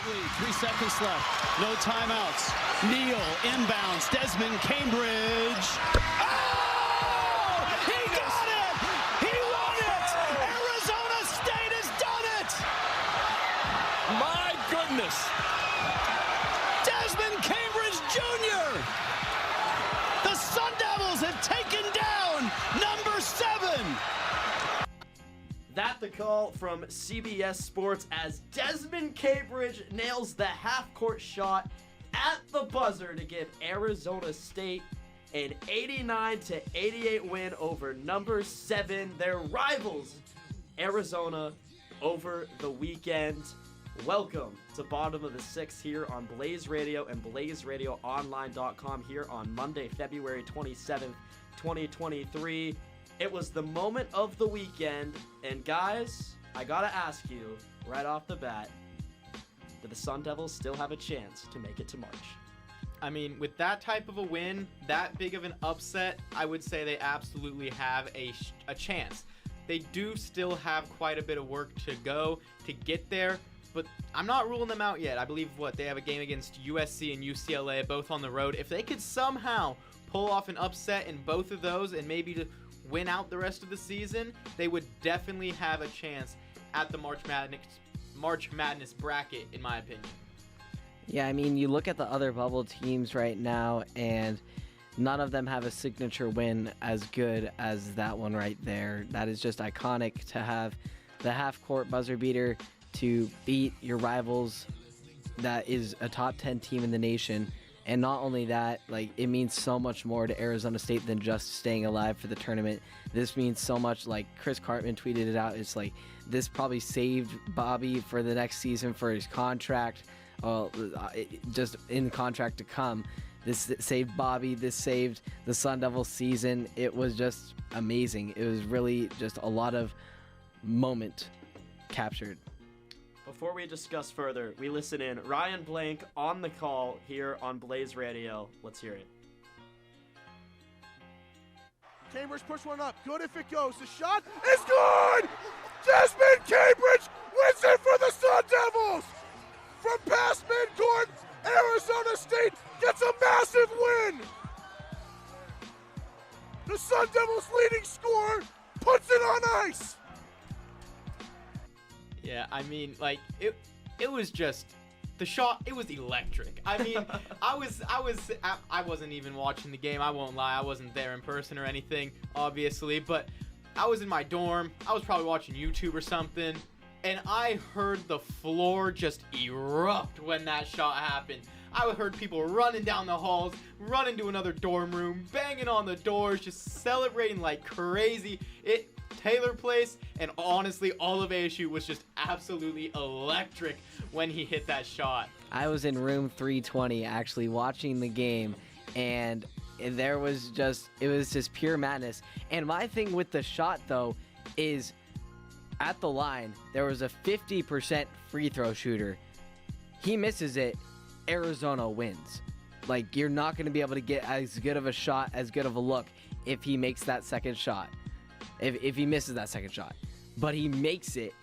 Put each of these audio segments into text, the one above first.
lead. 3 seconds left. No timeouts. Neal inbounds. Desmond Cambridge. Oh! He got it! He won it! Arizona State has done it! My goodness! Desmond Cambridge Jr. The Sun Devils have taken down number 7. That the call from CBS Sports as Desmond Cambridge nails the half-court shot at the buzzer to give Arizona State an 89-88 win over number 7, their rivals, Arizona, over the weekend. Welcome to Bottom of the Sixth here on Blaze Radio and BlazeRadioOnline.com here on Monday, February 27th, 2023. It was the moment of the weekend, and guys, I gotta ask you, right off the bat, do the Sun Devils still have a chance to make it to March? I mean, with that type of a win, that big of an upset, I would say they absolutely have a chance. They do still have quite a bit of work to go to get there, but I'm not ruling them out yet. I believe, they have a game against USC and UCLA, both on the road. If they could somehow pull off an upset in both of those and maybe to win out the rest of the season, they would definitely have a chance at the March Madness bracket, in my opinion. Yeah, I mean, you look at the other bubble teams right now, and none of them have a signature win as good as that one right there. That is just iconic to have the half-court buzzer beater to beat your rivals. That is a top 10 team in the nation. And not only that, it means so much more to Arizona State than just staying alive for the tournament. This means so much. Chris Cartman tweeted it out. It's this probably saved Bobby for the next season for his contract. Just in the contract to come. This saved Bobby. This saved the Sun Devils season. It was just amazing. It was really just a lot of moment captured. Before we discuss further, we listen in. Ryan Blank on the call here on Blaze Radio. Let's hear it. Cambridge push one up. Good if it goes. The shot is good! Desmond Cambridge wins it for the Sun Devils! From past midcourt, Arizona State gets a massive win! The Sun Devils' leading scorer puts it on ice! Yeah, I mean, it was just the shot. It was electric. I mean, I wasn't even watching the game. I won't lie. I wasn't there in person or anything, obviously, but I was in my dorm. I was probably watching YouTube or something, and I heard the floor just erupt when that shot happened. I heard people running down the halls, running to another dorm room, banging on the doors, just celebrating like crazy. Taylor Place, and honestly, all of ASU was just absolutely electric when he hit that shot. I was in room 320 actually watching the game, and it was just pure madness. And my thing with the shot, though, is at the line, there was a 50% free throw shooter. He misses it, Arizona wins. You're not going to be able to get as good of a shot, as good of a look if he makes that second shot. If he misses that second shot. But he makes it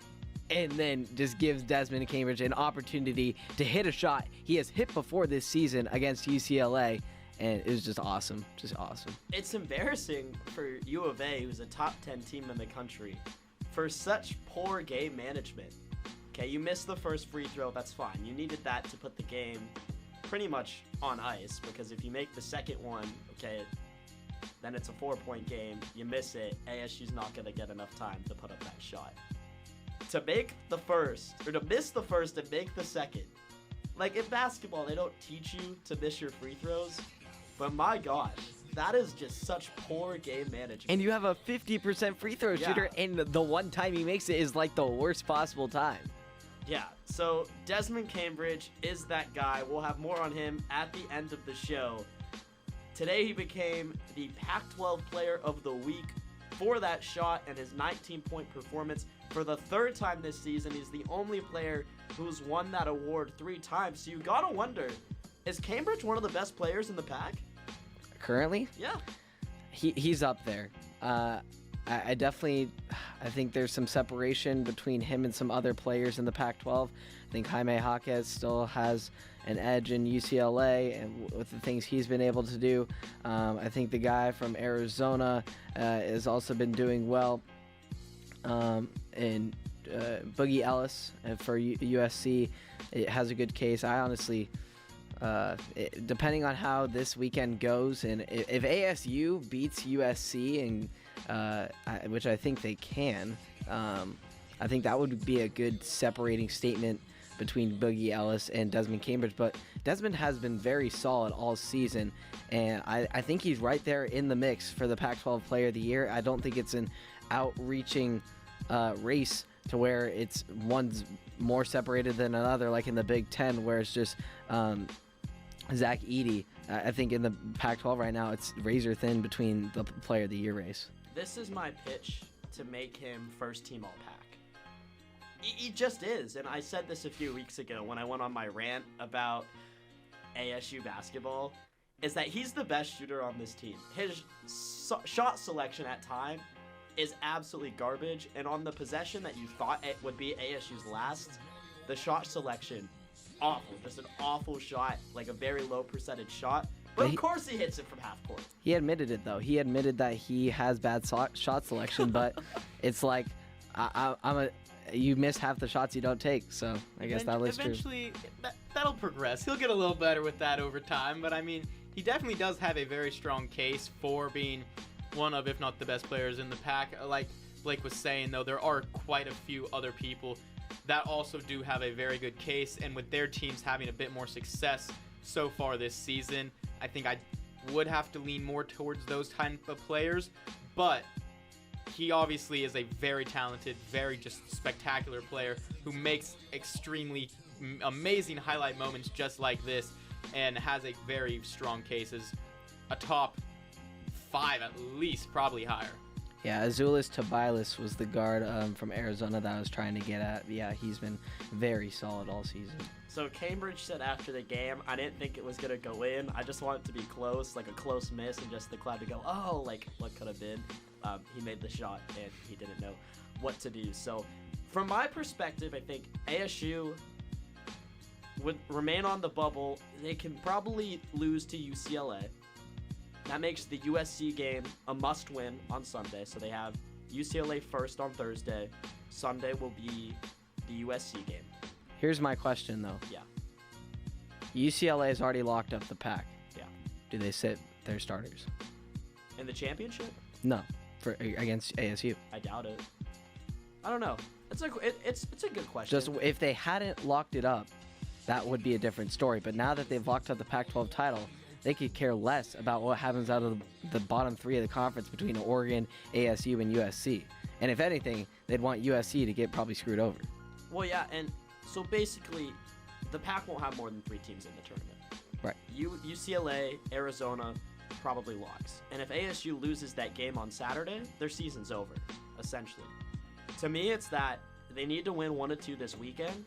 and then just gives Desmond Cambridge an opportunity to hit a shot he has hit before this season against UCLA, and it was just awesome. Just awesome. It's embarrassing for U of A, who's a top 10 team in the country, for such poor game management. Okay, you missed the first free throw, that's fine. You needed that to put the game pretty much on ice, because if you make the second one, okay, then it's a 4-point game. You miss it, ASU's not going to get enough time to put up that shot. To make the first, or to miss the first and make the second. In basketball, they don't teach you to miss your free throws, but my gosh, that is just such poor game management. And you have a 50% free throw shooter, and the one time he makes it is the worst possible time. Yeah, so Desmond Cambridge is that guy. We'll have more on him at the end of the show. Today he became the Pac-12 Player of the Week for that shot and his 19-point performance. For the third time this season, he's the only player who's won that award 3 times. So you gotta wonder, is Cambridge one of the best players in the pack? Currently? Yeah. He's up there. I definitely, I think there's some separation between him and some other players in the Pac-12. I think Jaime Jaquez still has an edge in UCLA and with the things he's been able to do. I think the guy from Arizona has also been doing well. And Boogie Ellis for USC, it has a good case. I honestly, depending on how this weekend goes, and if ASU beats USC, and which I think they can, I think that would be a good separating statement between Boogie Ellis and Desmond Cambridge. But Desmond has been very solid all season, and I think he's right there in the mix for the Pac-12 Player of the Year. I don't think it's an outreaching race to where it's one's more separated than another, like in the Big Ten, where it's just Zach Edey. I think in the Pac-12 right now, it's razor thin between the Player of the Year race. This is my pitch to make him first team All-Pac. He just is, and I said this a few weeks ago when I went on my rant about ASU basketball, is that he's the best shooter on this team. His shot selection at time is absolutely garbage, and on the possession that you thought it would be ASU's last, the shot selection, awful. Just an awful shot, like a very low percentage shot. But of course he hits it from half court. He admitted it, though. He admitted that he has bad shot selection, but it's like, you miss half the shots you don't take, so I guess that was true. Eventually, that'll progress. He'll get a little better with that over time, but I mean, he definitely does have a very strong case for being one of, if not the best players in the pack. Like Blake was saying, though, there are quite a few other people that also do have a very good case, and with their teams having a bit more success so far this season, I think I would have to lean more towards those type of players, but he obviously is a very talented, very just spectacular player who makes extremely amazing highlight moments just like this, and has a very strong case as a top 5 at least, probably higher. Yeah, Azuolas Tobias was the guard from Arizona that I was trying to get at. Yeah, he's been very solid all season. So Cambridge said after the game, I didn't think it was going to go in. I just want it to be close, like a close miss, and just the crowd to go, oh, like what could have been. He made the shot, and he didn't know what to do. So from my perspective, I think ASU would remain on the bubble. They can probably lose to UCLA. That makes the USC game a must-win on Sunday. So they have UCLA first on Thursday. Sunday will be the USC game. Here's my question, though. Yeah. UCLA has already locked up the pack. Yeah. Do they sit their starters? In the championship? No, against ASU. I doubt it. I don't know. It's a good question. Just if they hadn't locked it up, that would be a different story. But now that they've locked up the Pac-12 title, they could care less about what happens out of the bottom 3 of the conference between Oregon, ASU, and USC. And if anything, they'd want USC to get probably screwed over. Well, yeah, and so basically, the Pac won't have more than 3 teams in the tournament. Right. UCLA, Arizona, probably locks. And if ASU loses that game on Saturday, their season's over, essentially. To me, it's that they need to win 1 or 2 this weekend,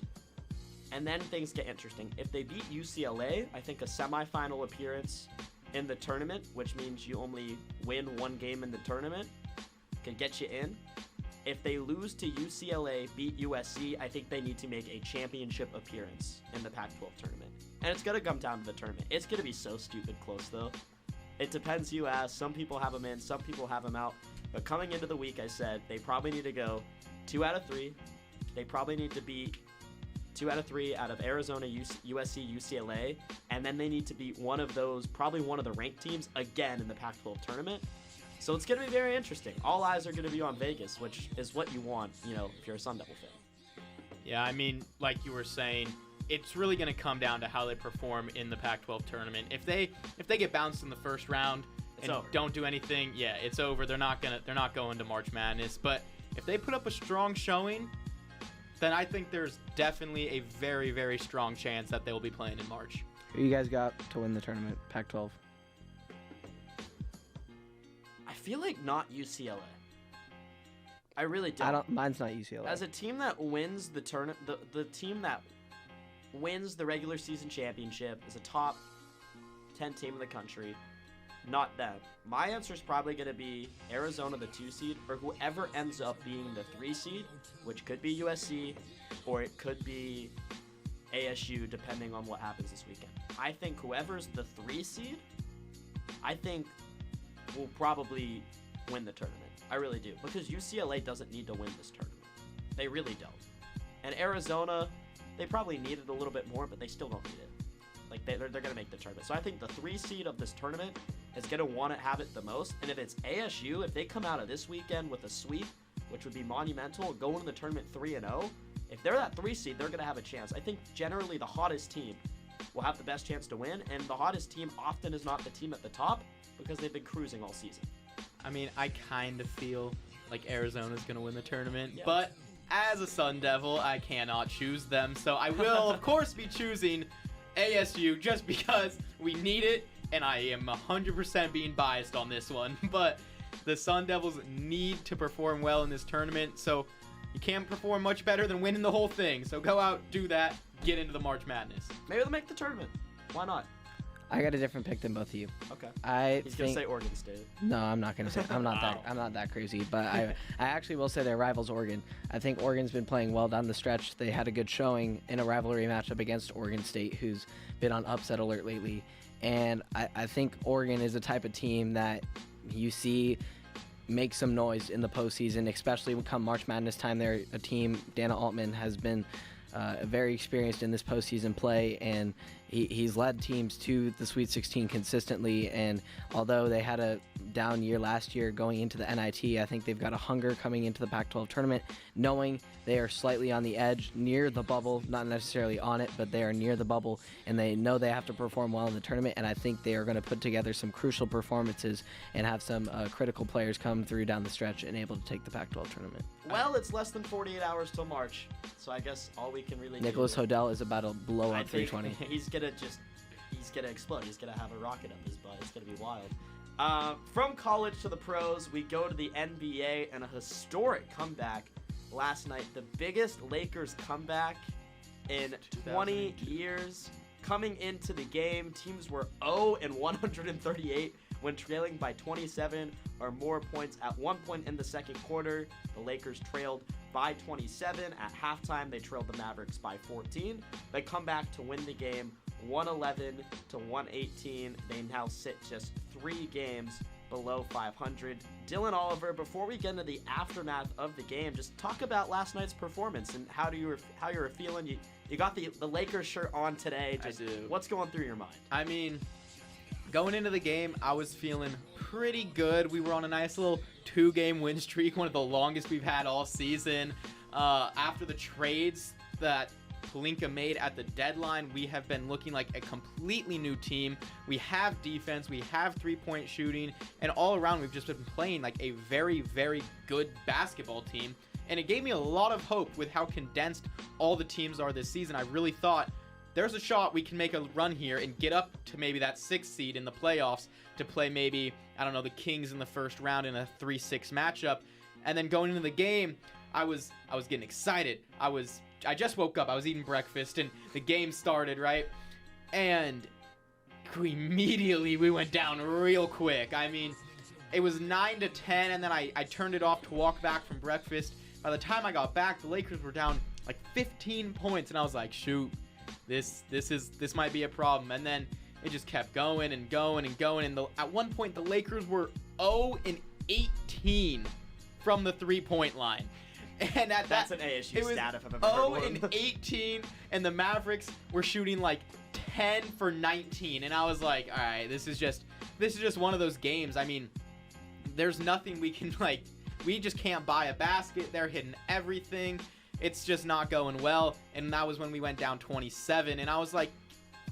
and then things get interesting. If they beat UCLA, I think a semifinal appearance in the tournament, which means you only win 1 game in the tournament, could get you in. If they lose to UCLA, beat USC, I think they need to make a championship appearance in the Pac-12 tournament. And it's going to come down to the tournament. It's going to be so stupid close, though. It depends who you ask. Some people have them in, some people have them out. But coming into the week, I said they probably need to go 2 out of 3. They probably need to beat 2 out of 3 out of Arizona, USC, UCLA. And then they need to beat one of those, probably one of the ranked teams, again in the Pac-12 tournament. So it's going to be very interesting. All eyes are going to be on Vegas, which is what you want, if you're a Sun Devil fan. Yeah, I mean, like you were saying, it's really going to come down to how they perform in the Pac-12 tournament. If they get bounced in the first round and don't do anything, yeah, it's over. They're not going to March Madness. But if they put up a strong showing, then I think there's definitely a very, very strong chance that they will be playing in March. Who you guys got to win the tournament, Pac-12? I feel like not UCLA. I really don't. Mine's not UCLA. As a team that wins the tournament, the team that wins the regular season championship is a top 10 team in the country. not them. My answer is probably going to be Arizona, the 2 seed, or whoever ends up being the 3 seed, which could be USC, or it could be ASU, depending on what happens this weekend. I think whoever's the 3 seed, I think will probably win the tournament. I really do, because UCLA doesn't need to win this tournament. They really don't. And Arizona, they probably need it a little bit more, but they still don't need it. Like, they're going to make the tournament. So I think the 3 seed of this tournament is going to want to have it the most. And if it's ASU, if they come out of this weekend with a sweep, which would be monumental, go into the tournament 3-0, if they're that 3 seed, they're going to have a chance. I think generally the hottest team will have the best chance to win, and the hottest team often is not the team at the top because they've been cruising all season. I mean, I kind of feel like Arizona's going to win the tournament, Yeah. but as a Sun Devil, I cannot choose them. So I will, of course, be choosing ASU just because we need it, and I am 100% being biased on this one. But the Sun Devils need to perform well in this tournament, so you can't perform much better than winning the whole thing. So go out, do that, get into the March Madness. Maybe they'll make the tournament. Why not? I got a different pick than both of you. Okay. think He's going to say Oregon State. No, I'm not gonna say. I'm not that crazy. But I actually will say their rivals Oregon. I think Oregon's been playing well down the stretch. They had a good showing in a rivalry matchup against Oregon State, who's been on upset alert lately. And I think Oregon is a type of team that you see make some noise in the postseason, especially when come March Madness time. They're a team. Dana Altman has been very experienced in this postseason play, and he's led teams to the Sweet 16 consistently. And although they had a down year last year going into the NIT, I think they've got a hunger coming into the Pac-12 tournament, knowing they are slightly on the edge, near the bubble, not necessarily on it, but they are near the bubble, and they know they have to perform well in the tournament. And I think they are going to put together some crucial performances and have some critical players come through down the stretch and able to take the Pac-12 tournament. Well, it's less than 48 hours till March, so I guess all we can really Nicholas do... Hodel is about to blow I up think 320. he's gonna explode. He's gonna have a rocket up his butt. It's gonna be wild. From college to the pros, we go to the NBA and a historic comeback last night. The biggest Lakers comeback in 20 years. Coming into the game, teams were 0-138 when trailing by 27 or more points at one point in the second quarter. The Lakers trailed by 27. At halftime, they trailed the Mavericks by 14. They come back to win the game 111-118. They now sit just 3 games below 500. Dylan Oliver, before we get into the aftermath of the game, just talk about last night's performance and how you were feeling. You got the Lakers shirt on today. Just I do. What's going through your mind? I mean, going into the game, I was feeling pretty good. We were on a nice little 2-game win streak, one of the longest we've had all season. After the trades that Pelinka made at the deadline, we have been looking like a completely new team. We have defense, we have 3-point shooting, and all around we've just been playing like a very, very good basketball team. And it gave me a lot of hope with how condensed all the teams are this season. I really thought there's a shot we can make a run here and get up to maybe that 6th seed in the playoffs to play maybe, I don't know, the Kings in the first round in a 3-6 matchup. And then going into the game, I was getting excited. I just woke up. I was eating breakfast and the game started, right? And we went down real quick. I mean, it was 9-10, and then I turned it off to walk back from breakfast. By the time I got back, the Lakers were down like 15 points, and I was like, shoot, this might be a problem. And then it just kept going and going and going. And at one point, the Lakers were 0-18 from the 3-point line. And That's an ASU stat if I've ever heard one. 0-18, and the Mavericks were shooting like 10 for 19, and I was like, all right, this is just one of those games. I mean, there's nothing we can we just can't buy a basket. They're hitting everything. It's just not going well. And that was when we went down 27, and I was like,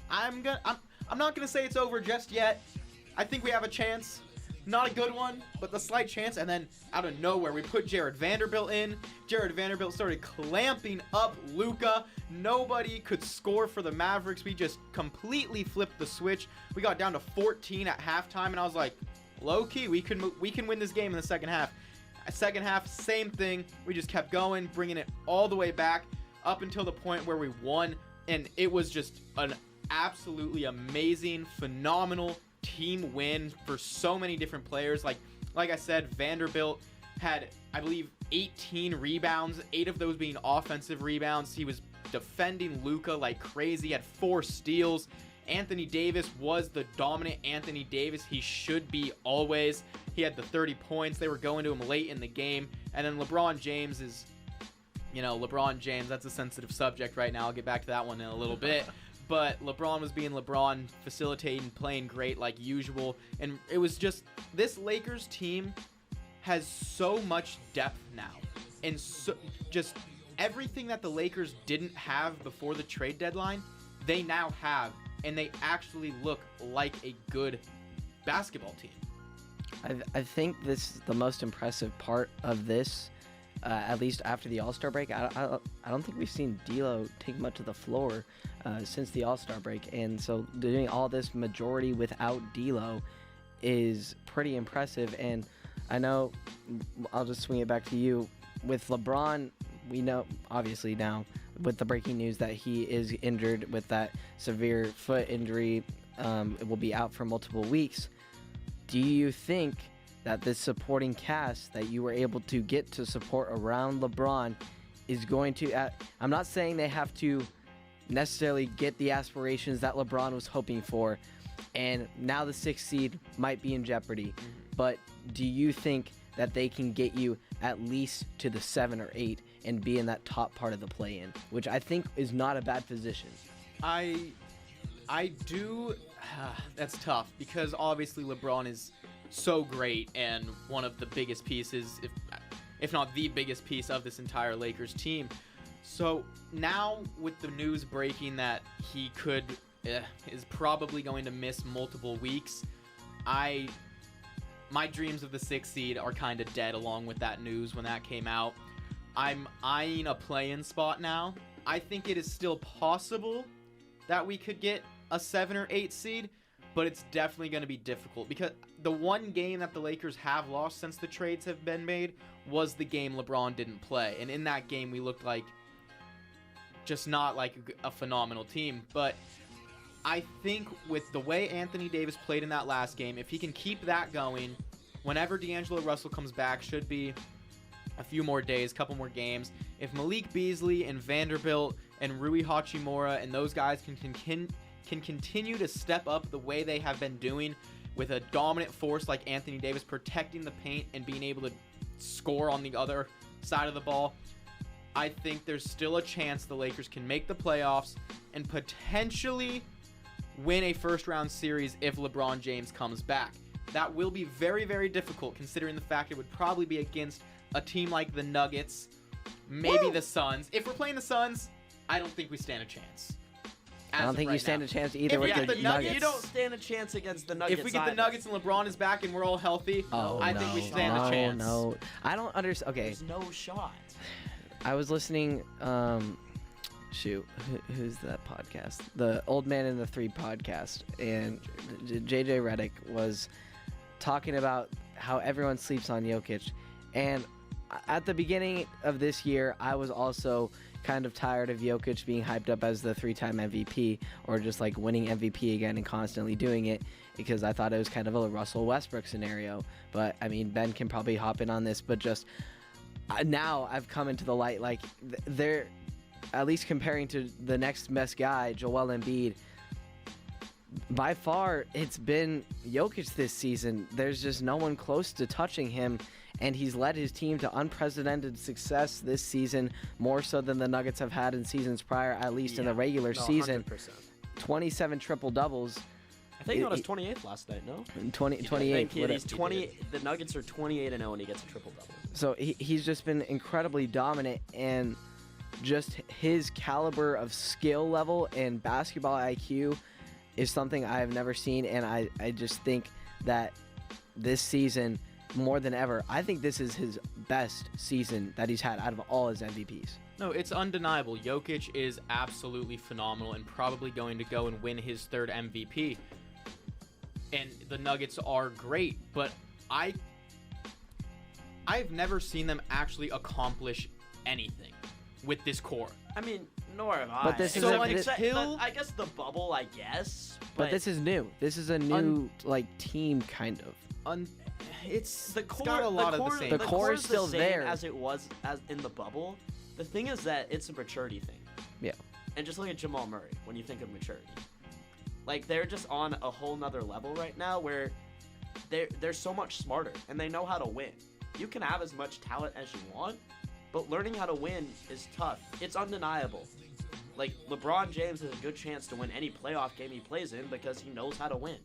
I'm not gonna say it's over just yet. I think we have a chance. Not a good one, but the slight chance. And then out of nowhere, we put Jared Vanderbilt in. Jared Vanderbilt started clamping up Luka. Nobody could score for the Mavericks. We just completely flipped the switch. We got down to 14 at halftime, and I was like, low key, we can win this game in the second half. Second half, same thing. We just kept going, bringing it all the way back up until the point where we won, and it was just an absolutely amazing, phenomenal team win for so many different players. Like I said, Vanderbilt had, I believe, 18 rebounds, 8 of those being offensive rebounds. He was defending Luka like crazy, had 4 steals. Anthony Davis was the dominant Anthony Davis he should be always. He had the 30 points. They were going to him late in the game. And then LeBron James is, LeBron James, that's a sensitive subject right now. I'll get back to that one in a little bit. But LeBron was being LeBron, facilitating, playing great like usual. And it was just, this Lakers team has so much depth now. And so just everything that the Lakers didn't have before the trade deadline, they now have. And they actually look like a good basketball team. I think the most impressive part of this, at least after the All-Star break, I don't think we've seen D'Lo take much of the floor since the All-Star break. And so doing all this majority without D'Lo is pretty impressive. And I know, I'll just swing it back to you. With LeBron, we know, obviously now, with the breaking news that he is injured with that severe foot injury, it will be out for multiple weeks. Do you think that this supporting cast that you were able to get to support around LeBron is going to, I'm not saying they have to necessarily get the aspirations that LeBron was hoping for, and now the 6th seed might be in jeopardy, but do you think that they can get you at least to the 7 or 8 and be in that top part of the play-in, which I think is not a bad position? I do. That's tough because obviously LeBron is so great and one of the biggest pieces, if not the biggest piece of this entire Lakers team. So now with the news breaking that he is probably going to miss multiple weeks, my dreams of the 6th seed are kind of dead along with that news when that came out. I'm eyeing a play-in spot now. I think it is still possible that we could get a 7 or 8 seed, but it's definitely going to be difficult because the one game that the Lakers have lost since the trades have been made was the game LeBron didn't play. And in that game, we looked like just not like a phenomenal team. But I think with the way Anthony Davis played in that last game, if he can keep that going, whenever D'Angelo Russell comes back, should be a few more days, couple more games. If Malik Beasley and Vanderbilt and Rui Hachimura and those guys can continue to step up the way they have been doing with a dominant force like Anthony Davis protecting the paint and being able to score on the other side of the ball, I think there's still a chance the Lakers can make the playoffs and potentially win a first-round series if LeBron James comes back. That will be very, very difficult considering the fact it would probably be against a team like the Nuggets, maybe the Suns. If we're playing the Suns, I don't think we stand a chance. I don't think you stand a chance either with the Nuggets. You don't stand a chance against the Nuggets. If we get the Nuggets and LeBron is back and we're all healthy, I think we stand a chance. No, I don't understand. Okay. There's no shot. I was listening, who's that podcast? The Old Man and the Three podcast, and JJ Redick was talking about how everyone sleeps on Jokic, and at the beginning of this year, I was also kind of tired of Jokic being hyped up as the 3-time MVP or just like winning MVP again and constantly doing it, because I thought it was kind of a Russell Westbrook scenario. But I mean, Ben can probably hop in on this, but just now I've come into the light, like they're at least comparing to the next best guy, Joel Embiid. By far, it's been Jokic this season. There's just no one close to touching him, and he's led his team to unprecedented success this season, more so than the Nuggets have had in seasons prior, at least in the regular season. 100%. 27 triple-doubles. I think he got his 28th last night, no? 28. He's 20. The Nuggets are 28-0, and he gets a triple-double. So he's just been incredibly dominant, and just his caliber of skill level and basketball IQ is something I've never seen, and I just think that this season, more than ever, I think this is his best season that he's had out of all his MVPs. No, it's undeniable. Jokic is absolutely phenomenal and probably going to go and win his 3rd MVP. And the Nuggets are great, but I've never seen them actually accomplish anything with this core. I mean, nor have I. But this is So, a- like, this- I guess the bubble, I guess. But this is new. This is a new like team kind of. It's the core. got a lot the of core, the same. The core is is still the same there. as it was as in the bubble. The thing is that it's a maturity thing. Yeah. And just look at Jamal Murray when you think of maturity. Like, they're just on a whole nother level right now where they're so much smarter and they know how to win. You can have as much talent as you want, but learning how to win is tough. It's undeniable. Like, LeBron James has a good chance to win any playoff game he plays in because he knows how to win.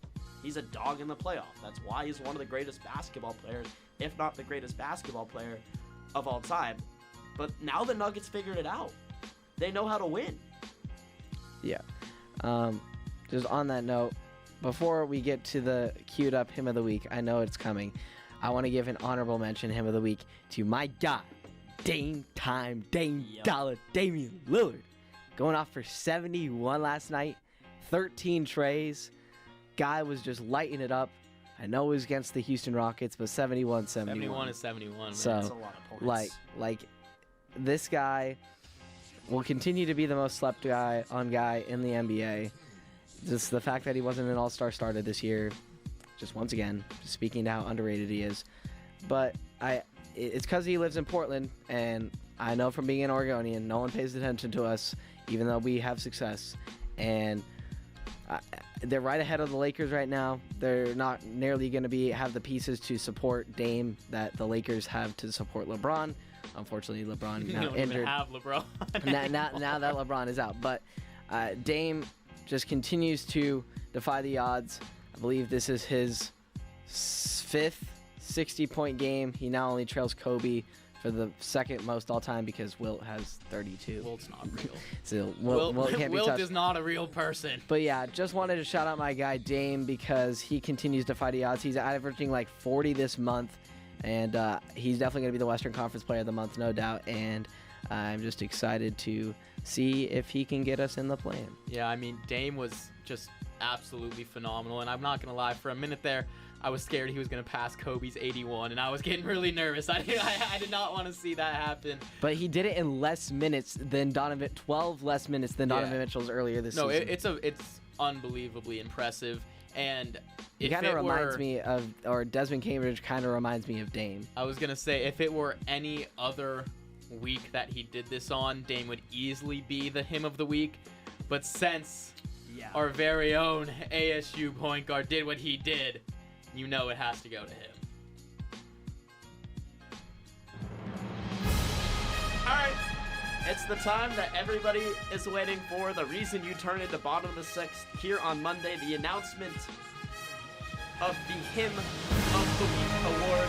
He's a dog in the playoff. That's why he's one of the greatest basketball players, if not the greatest basketball player of all time. But now the Nuggets figured it out. They know how to win. Yeah. Just on that note, before we get to the queued up hymn of the week, I know it's coming. I want to give an honorable mention hymn of the week to my guy, Dame Yep. Dollar, Damian Lillard. Going off for 71 last night, 13 trays. Guy was just lighting it up. I know it was against the Houston Rockets, but 71. 71 is 71. Man. So, That's a lot of points. Like this guy will continue to be the most slept guy in the NBA. Just the fact that he wasn't an all-star starter this year, just once again, just speaking to how underrated he is. But it's because he lives in Portland, and I know from being an Oregonian, no one pays attention to us, even though we have success. And they're right ahead of the Lakers right now. They're not nearly going to have the pieces to support Dame that the Lakers have to support LeBron. Unfortunately, LeBron You now don't injured. even have LeBron. now that LeBron is out. But Dame just continues to defy the odds. I believe this is his fifth 60-point game. He now only trails Kobe for the second most all time because Wilt has 32. Wilt's not real. So Wilt can't be Wilt touched. is not a real person. But yeah, just wanted to shout out my guy Dame because he continues to fight the odds. He's averaging like 40 this month, and he's definitely going to be the Western Conference Player of the Month, no doubt. And I'm just excited to see if he can get us in the play-in. Yeah, I mean, Dame was just absolutely phenomenal, and I'm not going to lie, for a minute there, I was scared he was going to pass Kobe's 81, and I was getting really nervous. I did not want to see that happen. But he did it in less minutes than 12 less minutes than Donovan Mitchell's earlier this season. It's unbelievably impressive, and He if kind of it reminds were, me of, or Desmond Cambridge kind of reminds me of Dame. I was going to say, if it were any other week that he did this on, Dame would easily be the hymn of the week, but since our very own ASU point guard did what he did, you know it has to go to him. All right, it's the time that everybody is waiting for. The reason you turn into bottom of the sixth here on Monday, the announcement of the Hymn of the Week award.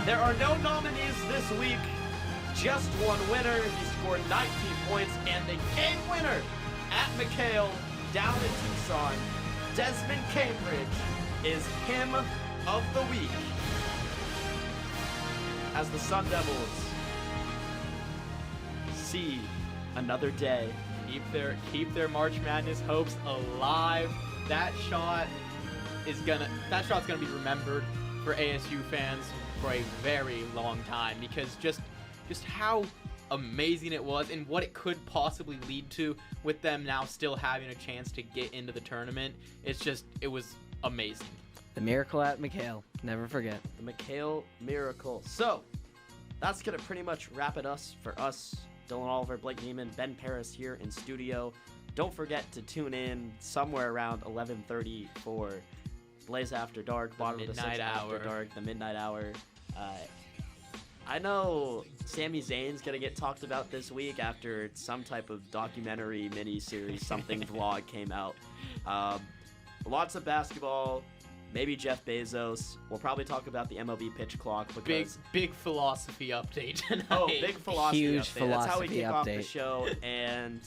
There are no nominees this week, just one winner. He scored 19 points and the game winner at McHale down in Tucson, Desmond Cambridge, is Hymn of the Week. As the Sun Devils see another day. Keep their March Madness hopes alive. That shot's gonna be remembered for ASU fans for a very long time, because just how amazing it was and what it could possibly lead to with them now still having a chance to get into the tournament. It was amazing. The miracle at McHale. Never forget. The McHale Miracle. So, that's going to pretty much wrap it for us. Dylan Oliver, Blake Neiman, Ben Paris here in studio. Don't forget to tune in somewhere around 11:30 for Blaze After Dark, bottom of the sixth After Dark, the midnight hour. I know Sami Zayn's going to get talked about this week after some type of documentary mini-series, something vlog came out. Lots of basketball. Maybe Jeff Bezos. We'll probably talk about the MLB pitch clock because big philosophy update tonight. Oh, big philosophy Huge update. That's how we philosophy kick off the update. show. And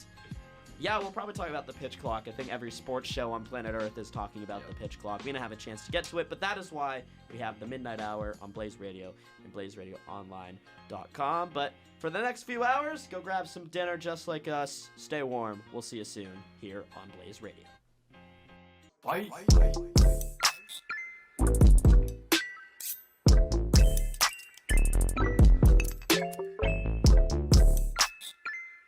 yeah, we'll probably talk about the pitch clock. I think every sports show on planet Earth is talking about the pitch clock. We didn't have a chance to get to it, but that is why we have the Midnight Hour on Blaze Radio and BlazeRadioOnline.com. But for the next few hours, go grab some dinner just like us. Stay warm. We'll see you soon here on Blaze Radio. Fight.